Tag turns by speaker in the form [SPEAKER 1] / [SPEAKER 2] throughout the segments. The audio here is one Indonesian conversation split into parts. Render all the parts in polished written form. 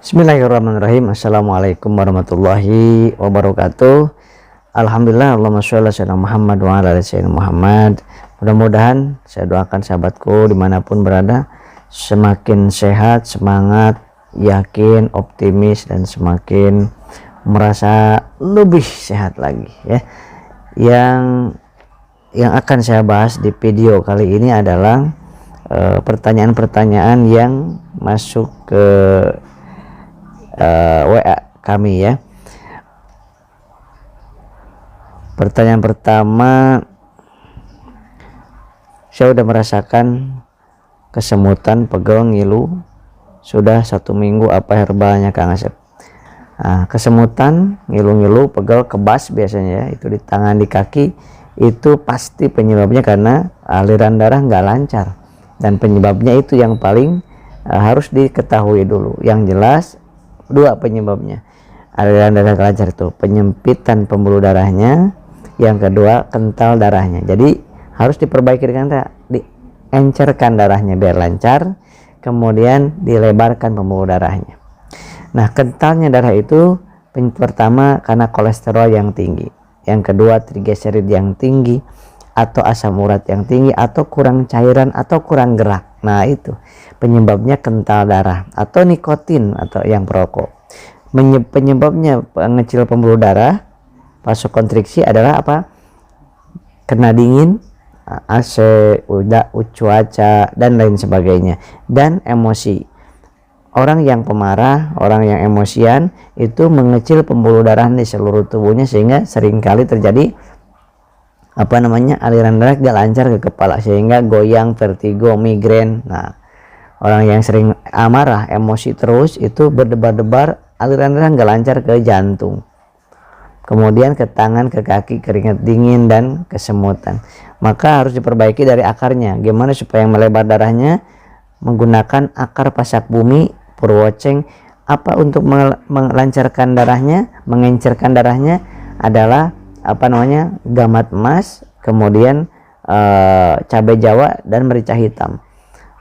[SPEAKER 1] Bismillahirrahmanirrahim. Assalamualaikum warahmatullahi wabarakatuh. Alhamdulillah, Allahumma sholli ala Muhammad wa ala ali sayyidina Muhammad. Mudah-mudahan saya doakan sahabatku dimanapun berada semakin sehat, semangat, yakin, optimis, dan semakin merasa lebih sehat lagi ya. Yang akan saya bahas di video kali ini adalah pertanyaan-pertanyaan yang masuk ke WA kami ya. Pertanyaan pertama, saya udah merasakan kesemutan, pegel, ngilu sudah 1 minggu, apa herbalnya Kang Asep? Kesemutan, ngilu-ngilu, pegel, kebas biasanya ya, itu di tangan, di kaki, itu pasti penyebabnya karena aliran darah nggak lancar, dan penyebabnya itu yang paling harus diketahui dulu. Yang jelas 2 penyebabnya. Aliran darah lancar itu penyempitan pembuluh darahnya, yang kedua kental darahnya. Jadi harus diperbaiki dengan diencerkan darahnya biar lancar, kemudian dilebarkan pembuluh darahnya. Nah, kentalnya darah itu pertama karena kolesterol yang tinggi, yang kedua trigliserid yang tinggi, atau asam urat yang tinggi, atau kurang cairan, atau kurang gerak. Nah, itu penyebabnya kental darah, atau nikotin atau yang perokok. Penyebabnya pengecil pembuluh darah, vasokonstriksi adalah apa? Kena dingin, AC, cuaca, dan lain sebagainya. Dan emosi. Orang yang pemarah, orang yang emosian itu mengecil pembuluh darah di seluruh tubuhnya, sehingga seringkali terjadi aliran darah gak lancar ke kepala, sehingga goyang, vertigo, migrain. Nah, orang yang sering amarah, emosi terus, itu berdebar-debar, aliran darah gak lancar ke jantung, kemudian ke tangan, ke kaki, keringat dingin, dan kesemutan. Maka harus diperbaiki dari akarnya. Gimana supaya melebar darahnya? Menggunakan akar pasak bumi, purwoceng. Apa untuk melancarkan darahnya, mengencerkan darahnya adalah gamat emas, kemudian cabai jawa, dan merica hitam.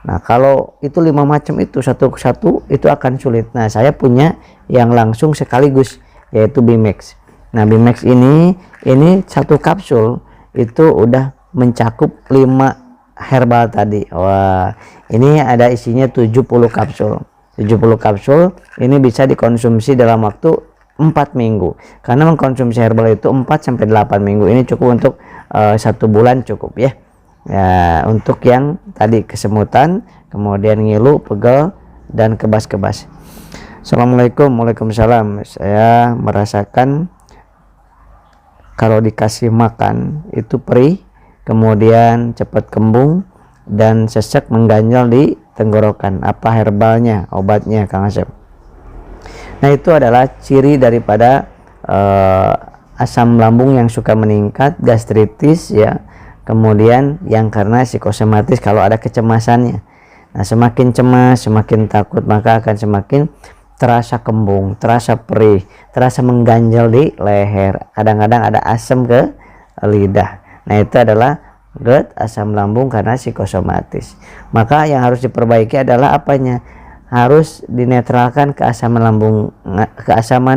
[SPEAKER 1] Nah, kalau itu 5 macam itu satu ke satu, itu akan sulit. Nah, saya punya yang langsung sekaligus, yaitu Bimex. Nah, Bimex ini 1 kapsul itu udah mencakup 5 herbal tadi. Wah, ini ada isinya 70 kapsul. 70 kapsul ini bisa dikonsumsi dalam waktu 4 minggu, karena mengkonsumsi herbal itu 4-8 minggu. Ini cukup untuk 1 bulan cukup ya. Untuk yang tadi kesemutan, kemudian ngilu, pegel, dan kebas-kebas. Assalamualaikum. Waalaikumsalam. Saya merasakan kalau dikasih makan itu perih, kemudian cepat kembung, dan sesek mengganjal di tenggorokan. Apa herbalnya, obatnya Kang Asep? Nah, itu adalah ciri daripada asam lambung yang suka meningkat, gastritis ya, kemudian yang karena psikosomatis kalau ada kecemasannya. Nah, semakin cemas, semakin takut, maka akan semakin terasa kembung, terasa perih, terasa mengganjal di leher, kadang-kadang ada asam ke lidah. Nah, itu adalah GERD, asam lambung karena psikosomatis. Maka yang harus diperbaiki adalah apanya? Harus dinetralkan keasaman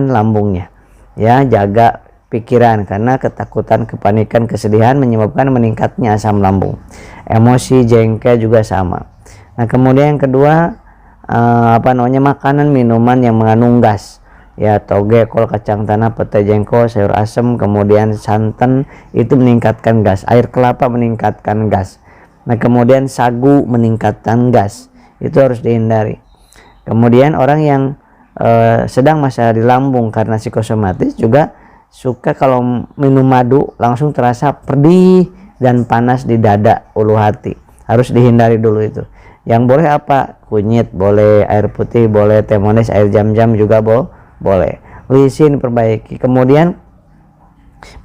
[SPEAKER 1] lambungnya ya. Jaga pikiran, karena ketakutan, kepanikan, kesedihan menyebabkan meningkatnya asam lambung. Emosi, jengkel juga sama. Nah, kemudian yang kedua makanan, minuman yang mengandung gas ya, toge, kol, kacang tanah, pete, jengkol, sayur asem, kemudian santan, itu meningkatkan gas. Air kelapa meningkatkan gas. Nah, kemudian sagu meningkatkan gas, itu harus dihindari. Kemudian orang yang sedang masalah di lambung karena psikosomatis juga suka kalau minum madu langsung terasa pedih dan panas di dada, ulu hati. Harus dihindari dulu itu. Yang boleh apa? Kunyit boleh, air putih boleh, teh manis, air jam-jam juga boleh. Lisin perbaiki. Kemudian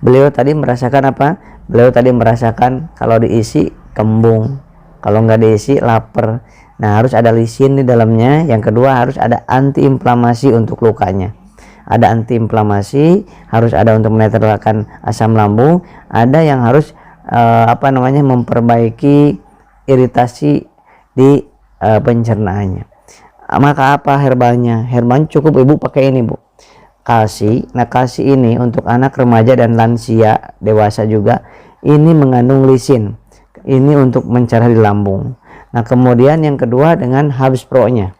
[SPEAKER 1] beliau tadi merasakan apa? Beliau tadi merasakan kalau diisi kembung, kalau nggak diisi lapar. Nah, harus ada lisin di dalamnya. Yang kedua, harus ada antiinflamasi untuk lukanya. Ada antiinflamasi, harus ada untuk menetralkan asam lambung. Ada yang harus memperbaiki iritasi di pencernaannya. Maka apa herbalnya? Herbalnya cukup ibu pakai ini bu, kalsi. Nah kalsi ini untuk anak remaja dan lansia dewasa juga, ini mengandung lisin, ini untuk mencerah di lambung. Nah kemudian yang kedua dengan Habs Pro nya,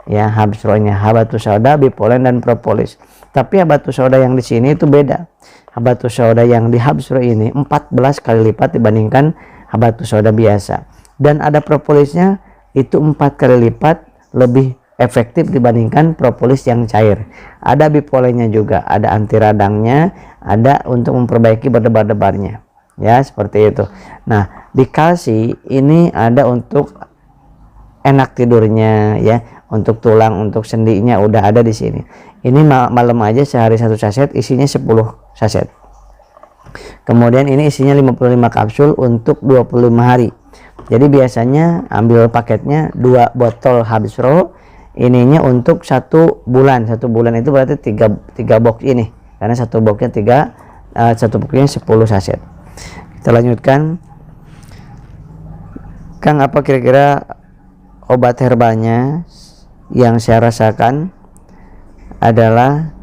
[SPEAKER 1] ya Habs Pro nya, habatus sauda, bipolen dan propolis. Tapi habatus sauda yang di sini itu beda. Habatus sauda yang di Habs Pro ini 14 kali lipat dibandingkan habatus sauda biasa, dan ada propolisnya itu 4 kali lipat lebih efektif dibandingkan propolis yang cair. Ada bipolennya juga, ada anti radangnya, ada untuk memperbaiki berdebar-debarnya, ya seperti itu. Nah di kalsi ini ada untuk enak tidurnya, ya untuk tulang, untuk sendinya udah ada di sini. Ini malam aja sehari 1 saset, isinya 10 saset. Kemudian ini isinya 55 kapsul untuk 25 hari. Jadi biasanya ambil paketnya 2 botol Habs Pro, ininya untuk 1 bulan. 1 bulan itu berarti 3 box ini, karena satu boxnya 1 boxnya 10 saset. Kita lanjutkan. Kang, apa kira-kira obat herbalnya? Yang saya rasakan adalah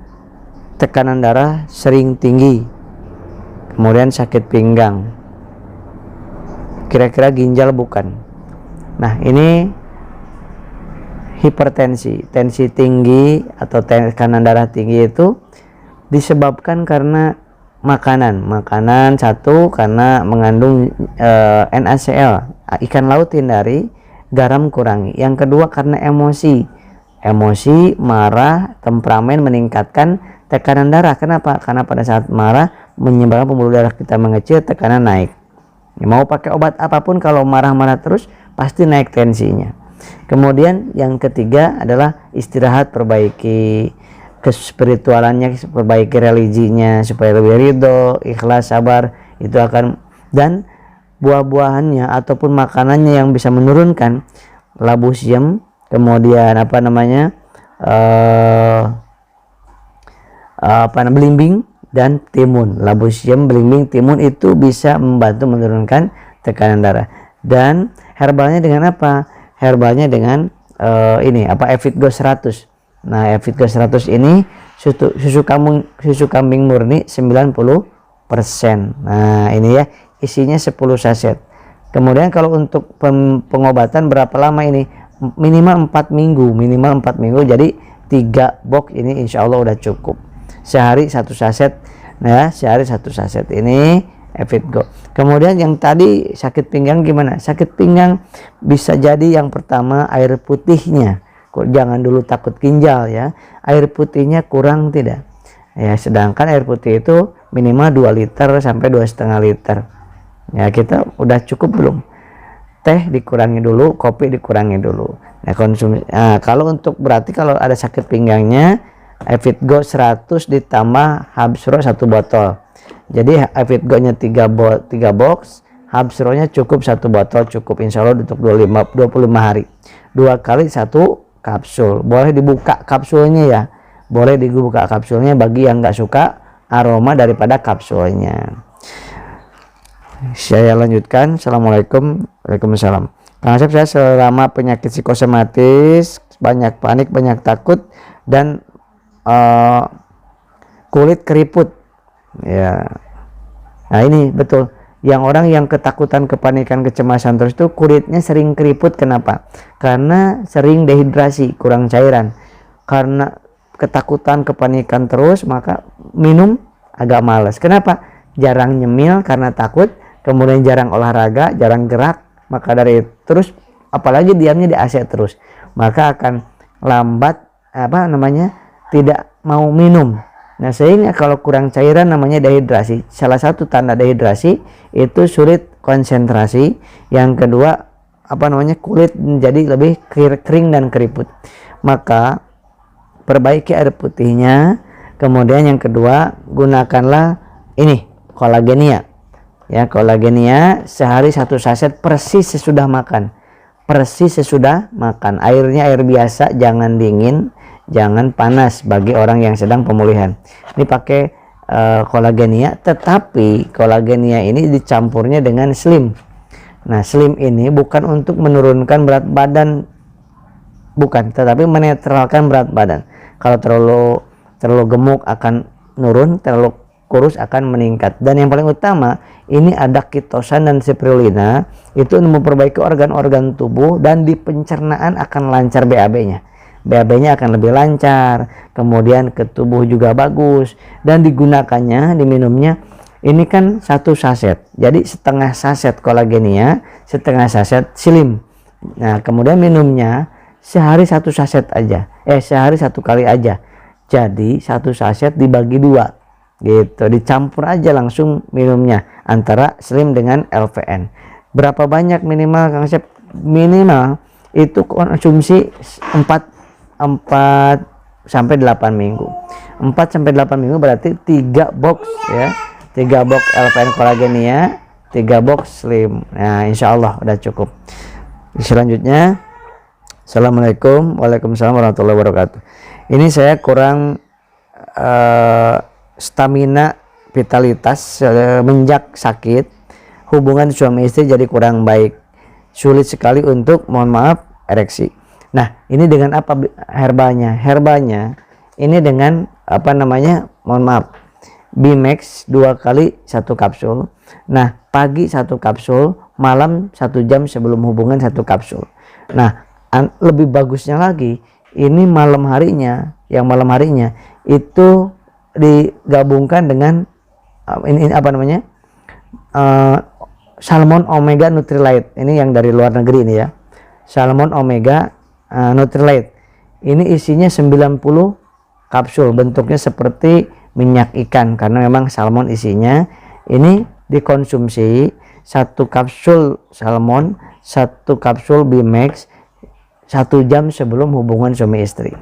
[SPEAKER 1] tekanan darah sering tinggi, kemudian sakit pinggang, kira-kira ginjal bukan. Nah ini hipertensi, tensi tinggi atau tekanan darah tinggi itu disebabkan karena makanan satu, karena mengandung NaCl, ikan laut hindari, garam kurangi. Yang kedua karena emosi, marah, temperamen meningkatkan tekanan darah. Kenapa? Karena pada saat marah menyebabkan pembuluh darah kita mengecil, tekanan naik. Mau pakai obat apapun kalau marah-marah terus pasti naik tensinya. Kemudian yang ketiga adalah istirahat, perbaiki kespiritualannya, perbaiki religinya supaya lebih ridho, ikhlas, sabar. Itu akan, dan buah-buahannya ataupun makanannya yang bisa menurunkan labu siam, kemudian belimbing dan timun. Labu siam, belimbing, timun itu bisa membantu menurunkan tekanan darah. Dan herbalnya dengan apa? Herbalnya dengan Evitgo 100. Nah Evitgo 100 ini susu kambing murni 90%. Nah ini ya, isinya 10 saset. Kemudian kalau untuk pengobatan berapa lama ini? Minimal 4 minggu. Jadi 3 box ini insya Allah udah cukup. Sehari 1 saset. Nah sehari 1 saset ini Evitgo. Kemudian yang tadi sakit pinggang gimana? Sakit pinggang bisa jadi yang pertama air putihnya. Jangan dulu takut ginjal ya. Air putihnya kurang tidak? Ya, sedangkan air putih itu minimal 2 liter sampai 2,5 liter. Ya, kita udah cukup belum? Teh dikurangi dulu, kopi dikurangi dulu. Nah, kalau untuk berarti kalau ada sakit pinggangnya, Evitgo 100 ditambah Habs Pro 1 botol. Jadi Evitgo nya 3 box, Habs Pro nya cukup 1 botol, cukup insya Allah untuk 25 hari. 2 kali 1 kapsul. Boleh dibuka kapsulnya ya. Boleh dibuka kapsulnya bagi yang nggak suka aroma daripada kapsulnya. Saya lanjutkan. Assalamualaikum. Waalaikumsalam. Kang Asep, saya selama penyakit psikosomatis, banyak panik, banyak takut, dan kulit keriput. Ya. Nah ini betul. Yang orang yang ketakutan, kepanikan, kecemasan terus itu kulitnya sering keriput. Kenapa? Karena sering dehidrasi, kurang cairan. Karena ketakutan, kepanikan terus, maka minum agak males. Kenapa? Jarang nyemil karena takut, kemudian jarang olahraga, jarang gerak. Maka dari terus, apalagi diamnya di AC terus, maka akan lambat tidak mau minum. Nah sehingga kalau kurang cairan namanya dehidrasi. Salah satu tanda dehidrasi itu sulit konsentrasi. Yang kedua kulit menjadi lebih kering dan keriput. Maka perbaiki air putihnya. Kemudian yang kedua, gunakanlah ini kolagenia. Ya, kolagenia sehari 1 saset persis sesudah makan. Airnya air biasa, jangan dingin, jangan panas bagi orang yang sedang pemulihan. Ini pakai kolagenia, tetapi kolagenia ini dicampurnya dengan slim. Nah, slim ini bukan untuk menurunkan berat badan bukan, tetapi menetralkan berat badan. Kalau terlalu gemuk akan nurun, terlalu kurus akan meningkat. Dan yang paling utama, ini ada ketosan dan spirulina, itu memperbaiki organ-organ tubuh, dan di pencernaan akan lancar BAB-nya. BAB-nya akan lebih lancar, kemudian ke tubuh juga bagus, dan digunakannya, diminumnya, ini kan 1 saset, jadi setengah saset kolagenia, setengah saset silim. Nah, kemudian minumnya sehari 1 saset aja, sehari 1 kali aja, jadi 1 saset dibagi 2 gitu, dicampur aja langsung minumnya antara slim dengan LVN. Berapa banyak minimal Kang Asep? Minimal itu konsumsi 4 sampai 8 minggu. 4 sampai 8 minggu berarti 3 box ya. 3 box LVN kolagenia, 3 box slim. Nah, insya Allah udah cukup. Selanjutnya, Assalamualaikum. Waalaikumsalam warahmatullahi wabarakatuh. Ini saya kurang stamina, vitalitas semenjak sakit, hubungan suami istri jadi kurang baik, sulit sekali untuk, mohon maaf, ereksi. Nah, ini dengan apa herbanya? Herbanya ini dengan apa namanya, mohon maaf, Bimax 2 kali 1 kapsul. Nah, pagi 1 kapsul, malam 1 jam sebelum hubungan 1 kapsul. Nah, lebih bagusnya lagi, ini malam harinya, yang malam harinya itu digabungkan dengan ini apa namanya, Salmon Omega Nutrilite. Ini yang dari luar negeri ini ya, Salmon Omega Nutrilite. Ini isinya 90 kapsul, bentuknya seperti minyak ikan karena memang salmon isinya. Ini dikonsumsi 1 kapsul salmon, 1 kapsul Bimax 1 jam sebelum hubungan suami istri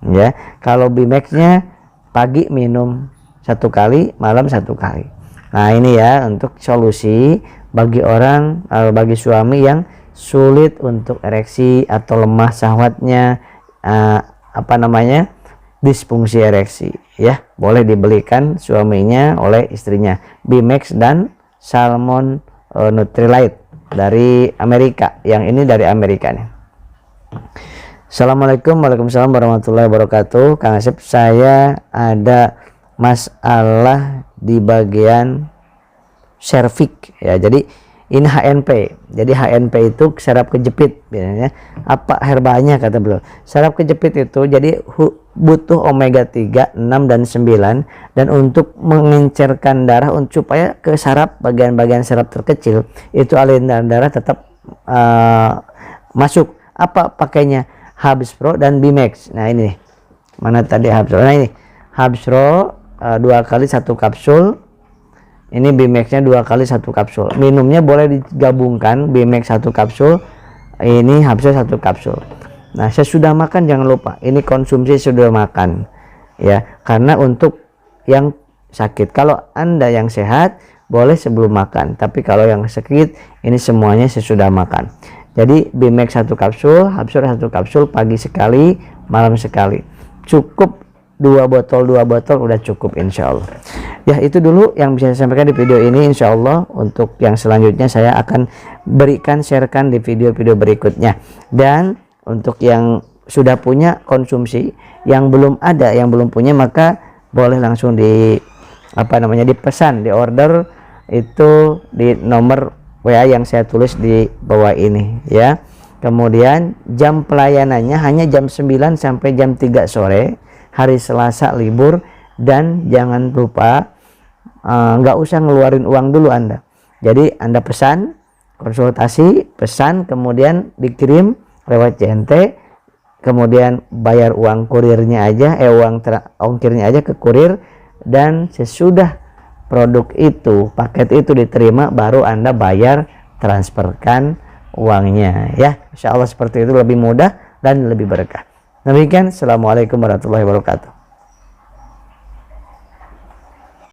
[SPEAKER 1] ya. Kalau Bimaxnya pagi minum 1 kali, malam 1 kali. Nah, ini ya untuk solusi bagi orang, bagi suami yang sulit untuk ereksi atau lemah syahwatnya, apa namanya, disfungsi ereksi ya. Boleh dibelikan suaminya oleh istrinya, Bimax dan Salmon Nutrilite dari Amerika. Yang ini dari Amerika nih. Assalamualaikum. Waalaikumsalam warahmatullahi wabarakatuh. Kang Asep, saya ada masalah di bagian serviks ya. Jadi ini HNP. Jadi HNP itu saraf kejepit biasanya. Apa herbanya kata beliau? Saraf kejepit itu jadi butuh omega 3, 6 dan 9, dan untuk mengencerkan darah supaya ke saraf, bagian-bagian saraf terkecil itu aliran darah tetap masuk. Apa pakainya? Habs Pro dan Bimax. Nah, ini mana tadi Habs Pro? Nah, ini Habs Pro 2 kali 1 kapsul. Ini Bimaxnya 2 kali 1 kapsul. Minumnya boleh digabungkan, Bimax 1 kapsul, ini Habs Pro 1 kapsul. Nah, sesudah makan jangan lupa. Ini konsumsi sudah makan ya, karena untuk yang sakit. Kalau Anda yang sehat boleh sebelum makan, tapi kalau yang sakit ini semuanya sesudah makan. Jadi Bimax 1 kapsul, Habs Pro 1 kapsul, pagi sekali, malam sekali. Cukup 2 botol udah cukup insya Allah. Ya, itu dulu yang bisa saya sampaikan di video ini. Insya Allah untuk yang selanjutnya saya akan berikan, sharekan di video-video berikutnya. Dan untuk yang sudah punya konsumsi, yang belum ada, yang belum punya, maka boleh langsung di apa namanya, dipesan, di order itu di nomor WA yang saya tulis di bawah ini ya. Kemudian jam pelayanannya hanya jam 9 sampai jam 3 sore, hari Selasa libur. Dan jangan lupa nggak usah ngeluarin uang dulu Anda. Jadi Anda pesan, konsultasi, pesan, kemudian dikirim lewat CNT, kemudian bayar uang kurirnya aja, uang ongkirnya aja ke kurir, dan sesudah produk itu, paket itu diterima, baru Anda bayar, transferkan uangnya ya. Insya Allah seperti itu lebih mudah dan lebih berkah. Demikian, Assalamualaikum warahmatullahi wabarakatuh.